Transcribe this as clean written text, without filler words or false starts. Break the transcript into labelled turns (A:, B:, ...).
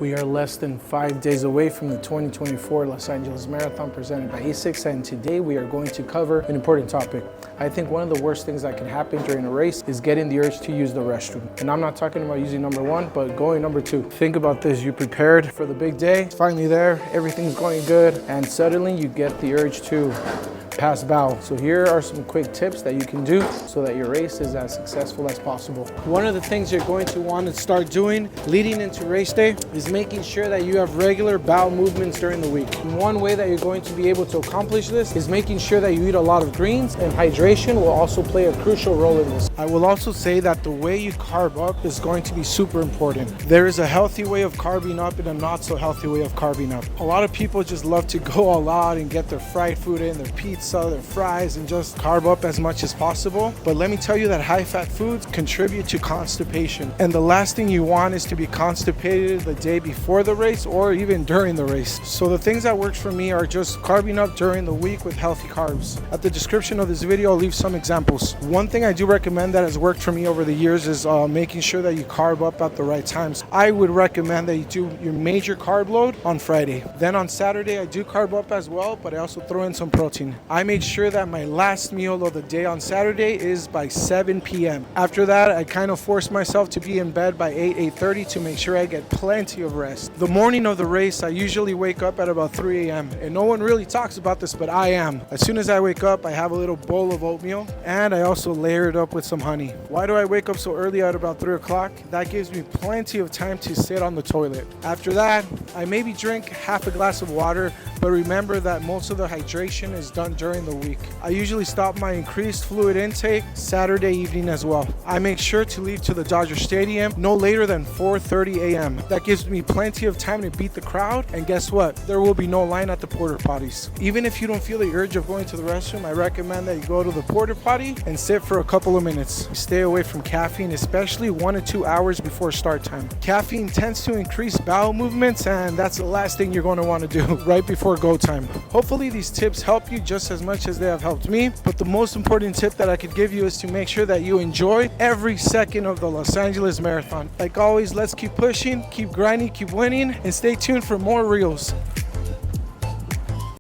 A: We are less than 5 days away from the 2024 Los Angeles Marathon presented by ASICS, and today we are going to cover an important topic. I think one of the worst things that can happen during a race is getting the urge to use the restroom. And I'm not talking about using number one, but going number two. Think about this, you prepared for the big day, it's finally there, everything's going good, and suddenly you get the urge to pass bowel. So here are some quick tips that you can do so that your race is as successful as possible. One of the things you're going to want to start doing leading into race day is making sure that you have regular bowel movements during the week. And one way that you're going to be able to accomplish this is making sure that you eat a lot of greens, and hydration will also play a crucial role in this. I will also say that the way you carb up is going to be super important. There is a healthy way of carbing up and a not so healthy way of carbing up. A lot of people just love to go all out and get their fried food in, their pizza, their fries, and just carb up as much as possible. But let me tell you that high-fat foods contribute to constipation. And the last thing you want is to be constipated the day before the race or even during the race. So the things that work for me are just carbing up during the week with healthy carbs. At the description of this video, I'll leave some examples. One thing I do recommend that has worked for me over the years is making sure that you carb up at the right times. I would recommend that you do your major carb load on Friday. Then on Saturday, I do carb up as well, but I also throw in some protein. I made sure that my last meal of the day on Saturday is by 7 p.m. After that, I kind of force myself to be in bed by 8:30 to make sure I get plenty of rest. The morning of the race, I usually wake up at about 3 a.m. and no one really talks about this, but I am. As soon as I wake up, I have a little bowl of oatmeal and I also layer it up with some honey. Why do I wake up so early at about 3 o'clock? That gives me plenty of time to sit on the toilet. After that, I maybe drink half a glass of water, but remember that most of the hydration is done during the week. I usually stop my increased fluid intake Saturday evening as well. I make sure to leave to the Dodger Stadium no later than 4:30 a.m. That gives me plenty of time to beat the crowd, and guess what? There will be no line at the porta potties. Even if you don't feel the urge of going to the restroom, I recommend that you go to the porta potty and sit for a couple of minutes. Stay away from caffeine, especially 1 to 2 hours before start time. Caffeine tends to increase bowel movements, and that's the last thing you're going to want to do right before go time. Hopefully these tips help you just as much as they have helped me, but the most important tip that I could give you is to make sure that you enjoy every second of the Los Angeles Marathon. Like always, let's keep pushing, keep grinding, keep winning, and stay tuned for more reels.